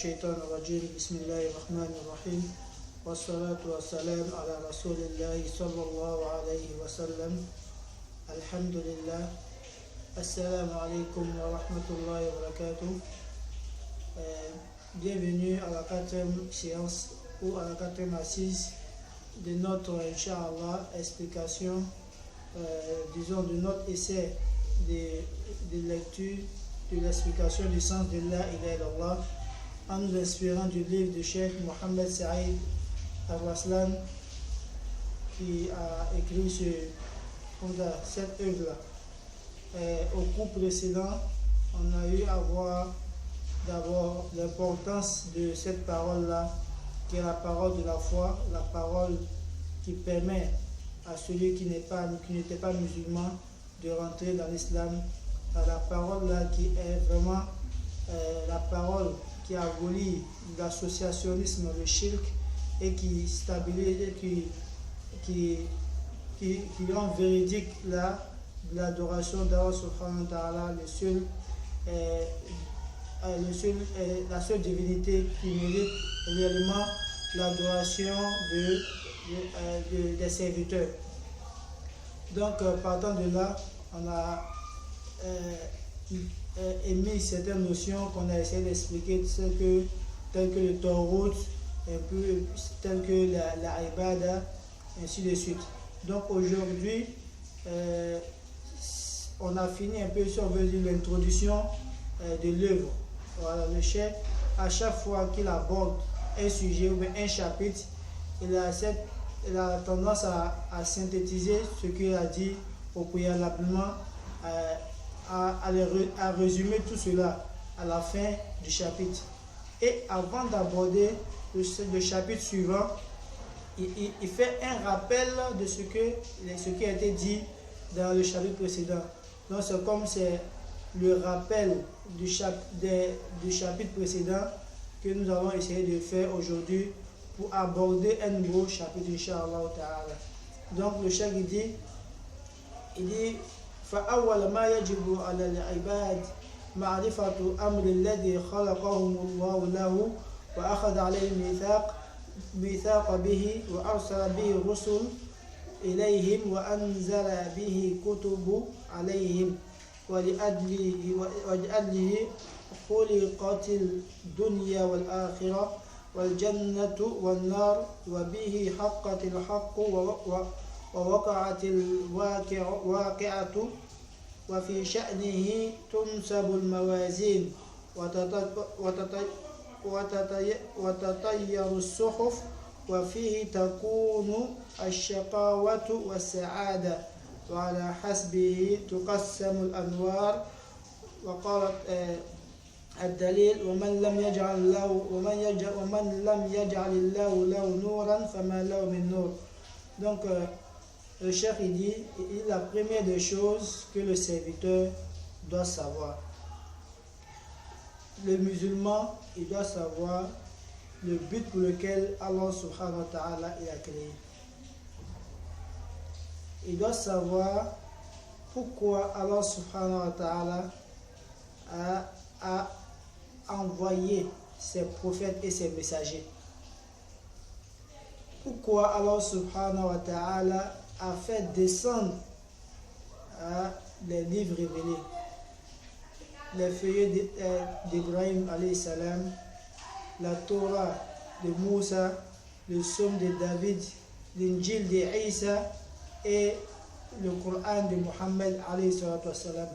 الشيطان الرجيم بسم الله الرحمن الرحيم والصلاة والسلام على رسول الله صلى الله عليه وسلم الحمد لله السلام عليكم ورحمة الله وبركاته. Bienvenue à la quatrième séance ou à la quatrième assise de notre Inch'Allah explication, disons de notre essai de lecture de l'explication du sens de La ilaha illallah en nous inspirant du livre du Cheikh Mohammed Saïd Al-Raslan qui a écrit cette œuvre-là. Au cours précédent, on a eu à voir d'abord l'importance de cette parole-là, qui est la parole de la foi, la parole qui permet à celui qui n'était pas musulman de rentrer dans l'islam, la parole-là qui est vraiment la parole qui abolit l'associationnisme, le shirk, et qui stabilise, qui rend véridique l'adoration d'Allah subhanahu wa ta'ala, la seule divinité qui mérite réellement l'adoration des serviteurs. Donc, partant de là, on a émis certaines notions qu'on a essayé d'expliquer, telles que le tawhid, un peu telles que la ibada, ainsi de suite. Donc aujourd'hui, on a fini un peu, si on veut dire, l'introduction de l'œuvre. Voilà, le chef, à chaque fois qu'il aborde un sujet ou un chapitre, il a tendance à synthétiser ce qu'il a dit au préalablement, à résumer tout cela à la fin du chapitre. Et avant d'aborder le chapitre suivant, il fait un rappel de ce qui a été dit dans le chapitre précédent. Donc c'est comme c'est le rappel du chapitre précédent que nous allons essayer de faire aujourd'hui pour aborder un nouveau chapitre, Inch'Allah ta'ala. Donc le cheikh il dit فأول ما يجب على العباد معرفة أمر الذي خلقهم الله له وأخذ عليه ميثاق به وأرسل به الرسل إليهم وأنزل به كتب عليهم ولأجله خلقت الدنيا والآخرة والجنة والنار وبه حقت الحق ووقعت الواقعة وفي شأنه تنسب الموازين وتطير الصحف وفيه تكون الشقاوة والسعادة وعلى حسبه تقسم الأنوار. وقالت الدليل ومن لم يجعل الله له نورا فما له من نور. Donc le cheikh il dit, la première des choses que le serviteur doit savoir, le musulman il doit savoir le but pour lequel Allah subhanahu wa ta'ala il a créé. Il doit savoir pourquoi Allah subhanahu wa ta'ala a envoyé ses prophètes et ses messagers. Pourquoi Allah subhanahu wa ta'ala a fait descendre les livres révélés, les feuillets d'Ibrahim alayhi salam, la Torah de Moussa, le Psaume de David, l'Injil de Isa et le Coran de Muhammad alayhi salatu wassalam.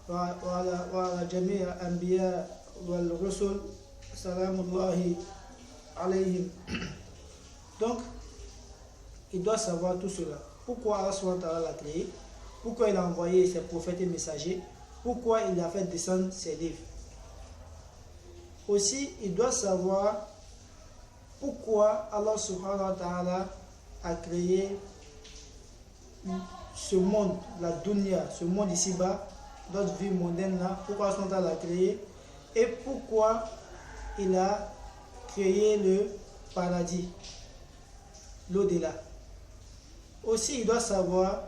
وعلى جميع الأنبياء والرسل سلام الله عليهم. Donc, il doit savoir tout cela. Pourquoi Allah l'a créé, pourquoi il a envoyé ses prophètes et messagers, pourquoi il a fait descendre ses livres. Aussi, il doit savoir pourquoi Allah subhanahu wa ta'ala a créé ce monde, la dunya, ce monde ici-bas, notre vie mondaine là, pourquoi Allah subhanahu wa ta'ala l'a créé et pourquoi il a créé le paradis, l'au-delà. Aussi, il doit savoir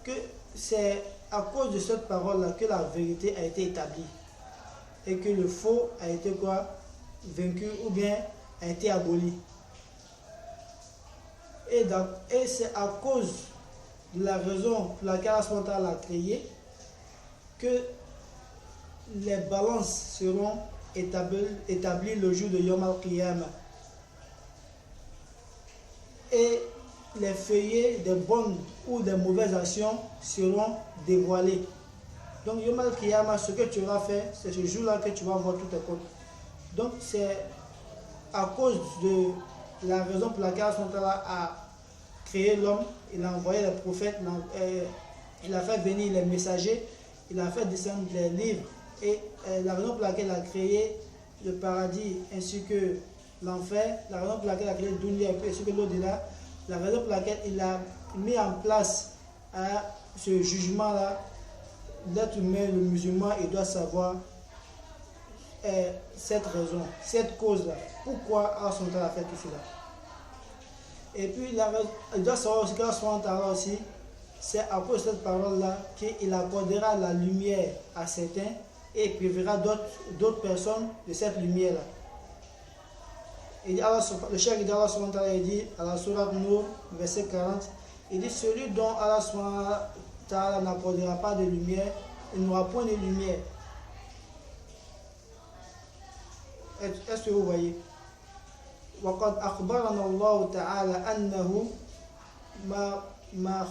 que c'est à cause de cette parole-là que la vérité a été établie. et que le faux a été quoi? Vaincu ou bien a été aboli. Et c'est à cause de la raison pour laquelle Allah l'a créé que les balances seront établies le jour de Yom Al-Qiyamah. Et les feuillets des bonnes ou des mauvaises actions seront dévoilés. Donc Yom Al-Qiyamah, ce que tu auras fait, c'est ce jour-là que tu vas voir tous tes comptes. Donc c'est à cause de la raison pour laquelle Allah a créé l'homme, il a envoyé les prophètes, il a fait venir les messagers, il a fait descendre les livres, et la raison pour laquelle il a créé le paradis ainsi que l'enfer, la raison pour laquelle il a créé le dunya ainsi que l'au-delà, la raison pour laquelle il a mis en place ce jugement-là, l'être humain, le musulman, il doit savoir cette raison, cette cause-là. Pourquoi Allah a fait tout cela? Et puis, il doit savoir aussi qu'Allah aussi, c'est à cause de cette parole-là qu'il accordera la lumière à certains et il privera d'autres personnes de cette lumière-là. Et le cheikh dit, Allah subhanahu wa ta'ala, il dit, à la sourate Nour, verset 40, il dit, celui dont Allah subhanahu wa ta'ala n'accordera pas de lumière, il n'aura point de lumière. Est-ce que vous voyez? وقد أخبرنا الله تعالى أنه ما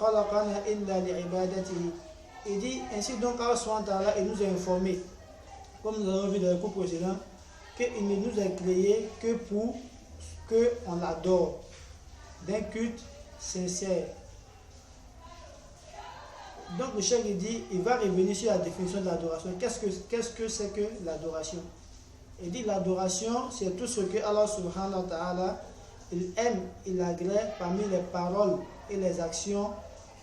خلقنا إلا لعبادته. Il dit ainsi donc Allah subhanahu wa ta'ala, il nous a informé, comme nous avons vu dans le cours précédent, qu'il ne nous a créé que pour qu'on l'adore d'un culte sincère. Donc le cheikh dit, il va revenir sur la définition de l'adoration. Qu'est-ce que c'est que l'adoration? Il dit l'adoration, c'est tout ce que Allah subhanahu wa ta'ala il aime, il agrée parmi les paroles et les actions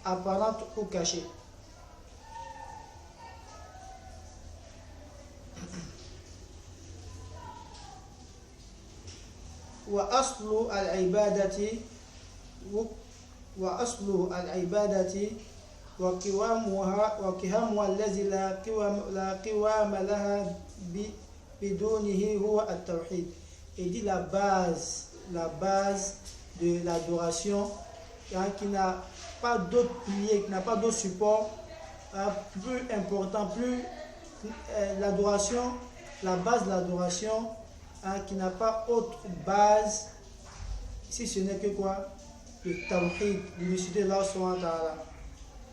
apparentes ou cachées. وأصل العبادة وقوامها الذي لا قوام لها بدونه هو التوحيد. Il dit la base de l'adoration qui n'a pas d'autre pilier, qui n'a pas d'autre support plus important, l'adoration, la base de l'adoration qui n'a pas autre base si ce n'est que quoi? Le tawhid, l'unicité de Allah subhanahu wa ta'ala.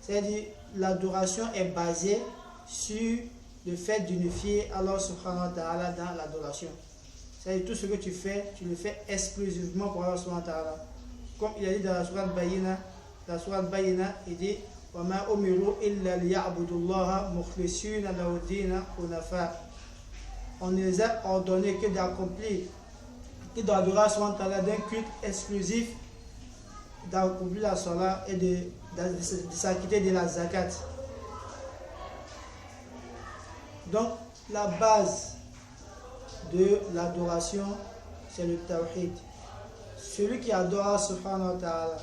C'est-à-dire l'adoration est basée sur le fait d'unifier Allah subhanahu wa ta'ala dans l'adoration. C'est-à-dire tout ce que tu fais, tu le fais exclusivement pour Allah subhanahu wa ta'ala. Comme il a dit dans la sourate Bayina, il dit وَمَا أُمِرُوا إِلَّا لِيَعْبُدُوا اللَّهَ مُخْلِصِينَ لَهُ الدِّينَ حُنَفَاءَ. On ne les a ordonné que d'accomplir, que d'adorer Allah subhanahu wa ta'ala d'un culte exclusif, d'accomplir la salat et de s'acquitter de la zakat. Donc la base de l'adoration, c'est le tawhid. Celui qui adore Allah subhanahu wa ta'ala,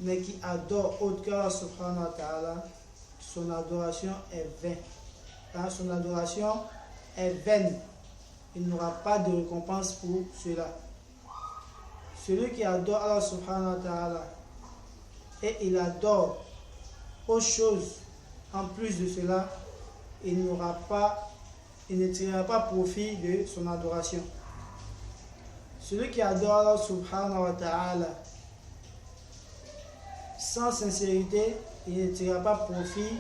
mais qui adore autre qu'Allah subhanahu wa ta'ala, son adoration est vaine. Quand son adoration est vaine, il n'aura pas de récompense pour cela. Celui qui adore Allah subhanahu wa ta'ala et il adore autre chose en plus de cela, il ne tirera pas profit de son adoration. Celui qui adore Allah subhanahu wa ta'ala sans sincérité, il ne tirera pas profit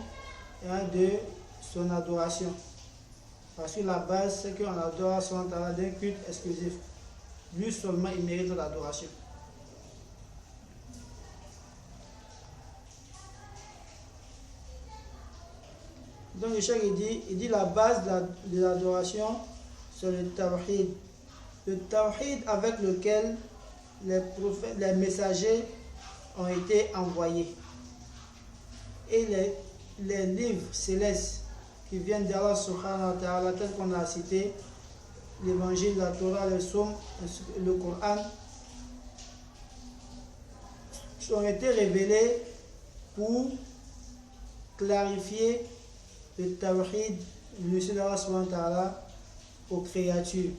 de son adoration. Parce que la base, c'est qu'on adore Allah subhanahu wa ta'ala d'un culte exclusif. Lui seulement, il mérite l'adoration. Donc le cheikh il dit la base de l'adoration, c'est le tawhid. Le tawhid avec lequel les messagers ont été envoyés. Et les livres célestes qui viennent d'Allah subhanahu wa ta'ala, tel qu'on a cité, l'évangile, la Torah, le Psaume, le Coran, ont été révélés pour clarifier le tawhid l'unicité d'Allah subhanahu wa ta'ala aux créatures.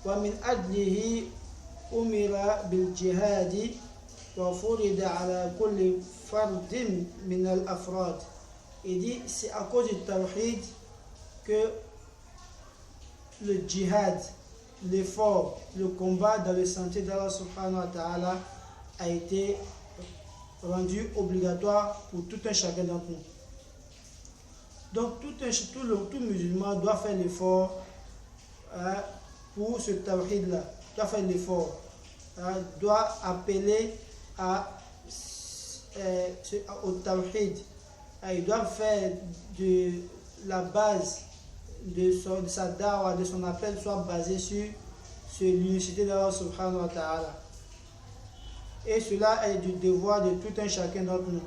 ومن أجله أمر بالجهاد وفرض على كل فرد من الأفراد. Il dit c'est à cause du tawhid que le djihad, l'effort, le combat dans le sentier d'Allah subhanahu wa ta'ala a été rendu obligatoire pour tout un chacun d'entre nous. Donc tout musulman doit faire l'effort pour ce tawhid là, doit faire l'effort, doit appeler au tawhid. Il doit faire de la base de sa da'wah, de son appel, soit basé sur l'unicité d'Allah subhanahu wa ta'ala. Et cela est du devoir de tout un chacun d'entre nous.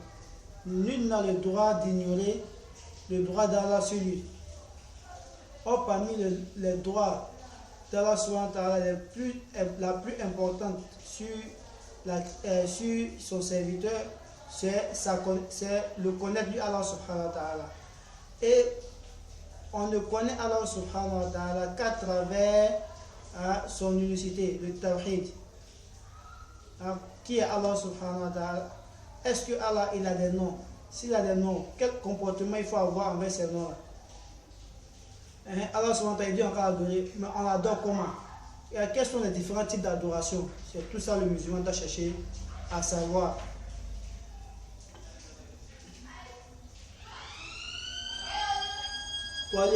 Nul n'a le droit d'ignorer le droit d'Allah sur lui. Or, parmi les droits d'Allah subhanahu wa ta'ala, la plus importante sur son serviteur, c'est le connaître lui, Allah subhanahu wa ta'ala. Et on ne connaît Allah subhanahu wa ta'ala qu'à travers son unicité, le tawhid. Qui est Allah subhanahu wa ta'ala? Est-ce que Allah il a des noms? S'il a des noms, quel comportement il faut avoir envers ces noms-là? Allah subhanahu wa ta'ala dit encore adorer, mais on adore comment? Et quels sont les différents types d'adoration? C'est tout ça le musulman doit chercher à savoir. Le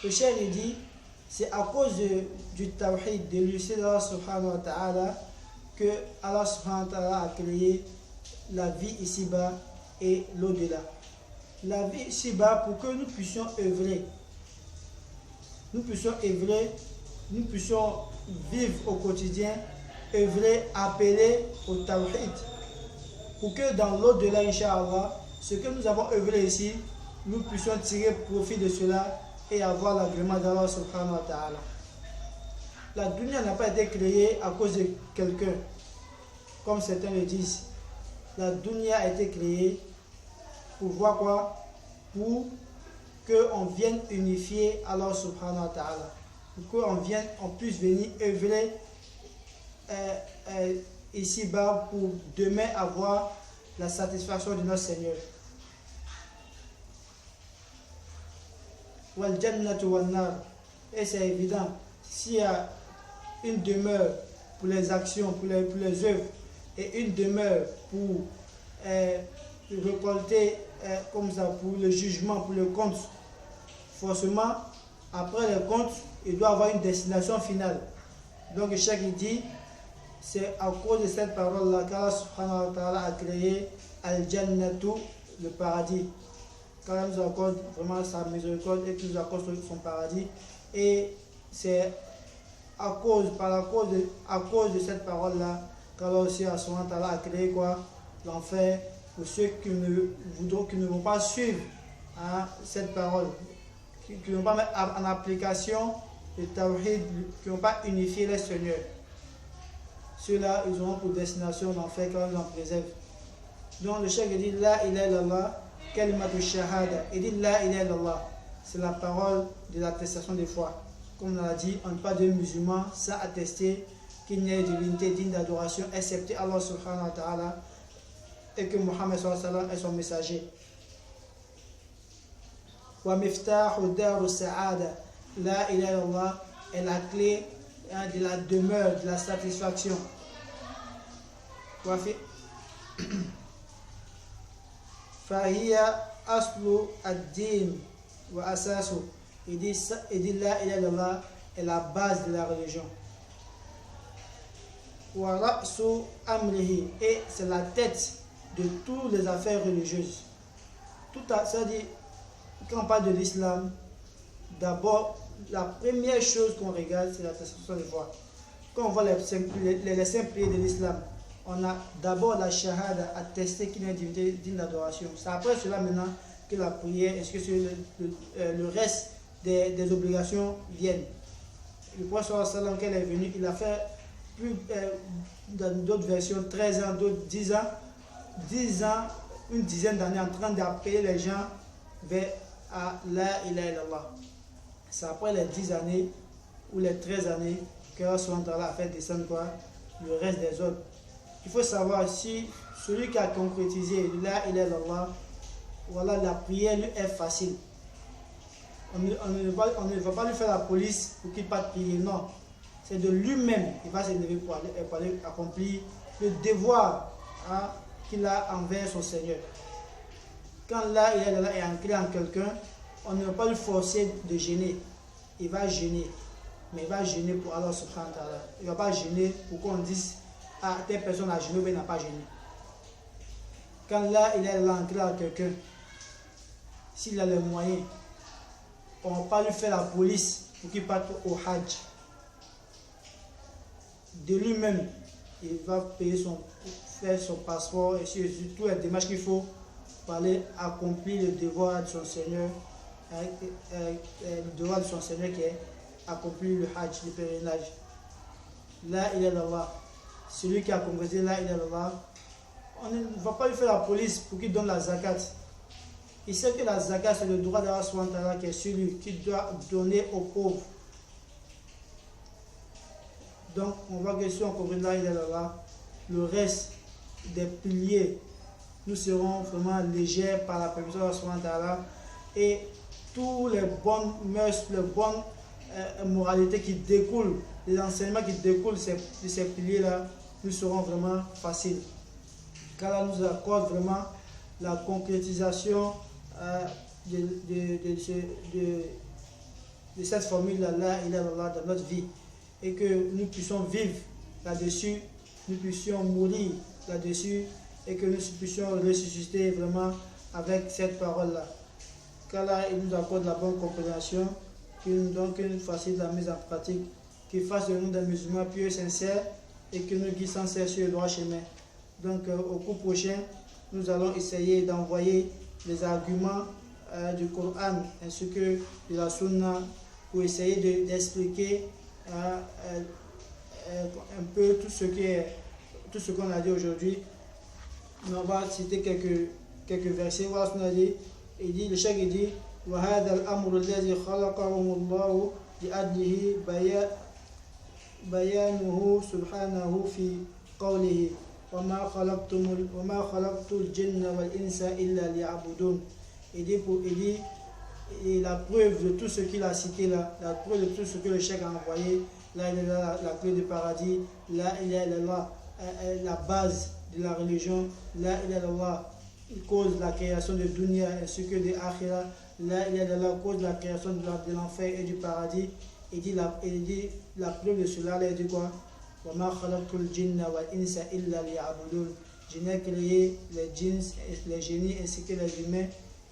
cheikh il dit c'est à cause du tawhid, de l'unicité d'Allah subhanahu wa ta'ala, que Allah subhanahu wa ta'ala a créé la vie ici-bas et l'au-delà. La vie ici-bas pour que nous puissions œuvrer, nous puissions vivre au quotidien, œuvrer, appeler au tawhid, pour que dans l'au-delà, Inch'Allah, ce que nous avons œuvré ici, nous puissions tirer profit de cela et avoir l'agrément d'Allah subhanahu wa ta'ala. La dunya n'a pas été créée à cause de quelqu'un, comme certains le disent. La dunya a été créée pour voir quoi? Pour qu'on vienne unifier Allah subhanahu wa ta'ala. Pour qu'on puisse venir œuvrer ici-bas pour demain avoir la satisfaction de notre Seigneur. Et c'est évident, s'il y a une demeure pour les actions, pour les œuvres, et une demeure pour récolter comme ça, pour le jugement, pour le compte, forcément, après le compte, il doit avoir une destination finale. Donc le cheikh il dit, c'est à cause de cette parole-là qu'Allah subhanahu wa ta'ala a créé Al-Jannatu, le paradis. Qu'Allah nous accorde vraiment sa miséricorde et qu'il nous accorde son paradis. Et c'est à cause de cette parole-là qu'Allah aussi subhanahu wa ta'ala a créé quoi? L'enfer pour ceux qui ne vont pas suivre cette parole, qui ne vont pas mettre en application le tawhid, qui ne vont pas unifier les seigneurs. Ceux-là, ils auront pour destination l'enfer quand ils en préservent. Donc le cheikh dit La ilaha illallah, kalimatu shahada. Il dit La ilaha illallah, c'est la parole de l'attestation de foi. Comme on l'a dit, on ne parle de musulmans sans attester qu'il n'y ait de divinité digne d'adoration excepté Allah subhanahu wa ta'ala et que Muhammad sallallahu alayhi wa sallam est son messager. Wa miftahu daru sa'ada. La ilaha illallah est la clé de la demeure, de la satisfaction. Fahiya aslu ad-din wa asasu. Il dit la ilaha illallah est la base de la religion. Wa ra'su amrihi, et c'est la tête de toutes les affaires religieuses. Ça dit, quand on parle de l'islam, d'abord, la première chose qu'on regarde, c'est la attestation de foi. Quand on voit les cinq piliers de l'islam, on a d'abord la shahada, attester qu'il y a une divinité digne d'adoration. C'est après cela maintenant que la prière, est-ce que le reste des obligations viennent. Le prophète sallallahu alayhi wa sallam, quand il est venu, il a fait plus, dans d'autres versions, 13 ans, d'autres 10 ans. 10 ans une dizaine d'années en train d'appeler les gens vers la ilaha illallah. C'est après les 10 années ou les 13 années que Allah a fait descendre quoi? Le reste des autres. Il faut savoir si celui qui a concrétisé la ilaha illallah, voilà, la prière lui est facile. On ne va pas lui faire la police pour qu'il parte prier, non. C'est de lui-même qu'il va s'élever pour aller accomplir le devoir qu'il a envers son Seigneur. Quand là il est ancré en quelqu'un, on ne va pas lui forcer de gêner. Il va gêner, mais il va gêner pour Allah subhanahu wa ta'ala. Il ne va pas gêner pour qu'on dise telle personne a gêné ou il n'a pas gêné. Quand là il est ancré en quelqu'un, s'il a les moyens, on ne va pas lui faire la police pour qu'il parte au Hajj. De lui-même, il va payer faire son passeport et toutes les démarches qu'il faut pour aller accomplir le devoir de son Seigneur, le devoir de son Seigneur qui est accomplir le Hajj, le pèlerinage. La ilaha illallah, celui qui a compris la ilaha illallah, on ne va pas lui faire la police pour qu'il donne la zakat. Il sait que la zakat c'est le droit d'Allah subhanahu wa ta'ala qui est celui qui doit donner aux pauvres. Donc on voit que si on comprend la ilaha illallah, le reste des piliers, nous serons vraiment légers par la permission d'Allah subhanahu wa ta'ala, et toutes les bonnes mœurs, les bonnes moralités qui découlent, les enseignements qui découlent de ces piliers-là, nous serons vraiment faciles. Car là nous accorde vraiment la concrétisation de cette formule-là, la ilaha illallah, dans notre vie, et que nous puissions vivre là-dessus, nous puissions mourir là-dessus, et que nous puissions ressusciter vraiment avec cette parole-là. Car là, il nous accorde la bonne compréhension, qu'il nous donne, que nous fassions la mise en pratique, qu'il fasse de nous des musulmans pieux et sincères, et que nous guide sans cesse sur le droit chemin. Donc, au cours prochain, nous allons essayer d'envoyer les arguments du Coran ainsi que de la Sunna pour essayer d'expliquer un peu tout ce qu'on a dit aujourd'hui. On va citer quelques versets. Voilà ce qu'on a dit. Le cheikh dit وهذا الأمر الذي خلقهم الله لأجله بيانه سبحانه في قوله وما خلقت الجن والإنس إلا ليعبدون. Il dit la preuve de tout ce qu'il a cité là, la preuve de tout ce que le cheikh a envoyé, là il est là, la clé du paradis, là il est là, la base de la religion, là il est là, il cause la création de dunya ainsi que de akhira, là il est là, cause de la création de l'enfer et du paradis. Il dit la preuve de cela, là il dit quoi? وما خلقت الجن والإنس إلا ليعبدون. Je n'ai créé les djinns, les génies ainsi que les humains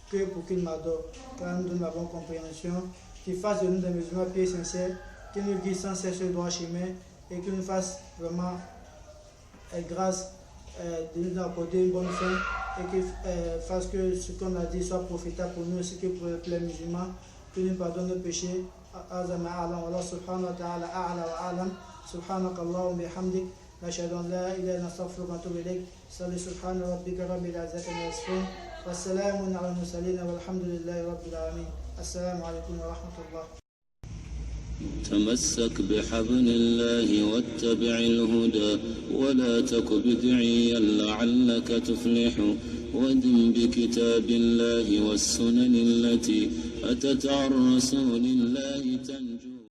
que pour qu'ils m'adorent. Car nous donne la bonne compréhension, qu'il fasse de nous des musulmans pieux et sincères, qu'il nous guide sans cesse le droit chemin et qu'il nous fasse vraiment grâce de nous accorder une bonne fin et qu'il fasse que ce qu'on a dit soit profitable pour nous ainsi que pour les musulmans, qu'il nous pardonne nos péchés. Azama alam wa subhanahu wa ta'ala a'la wa alam. سبحانك اللهم وبحمدك نشهد ان لا اله الا انت نستغفرك ونتوب اليك. صل سبحان ربك رب العزه عما يصفون والسلام على المرسلين والحمد لله رب العالمين. السلام عليكم ورحمه الله. تمسك بحبل الله واتبع الهدى ولا تك بدعيا لعلك تفلح ودم بكتاب الله والسنن التي أتت عن رسول الله تنجو.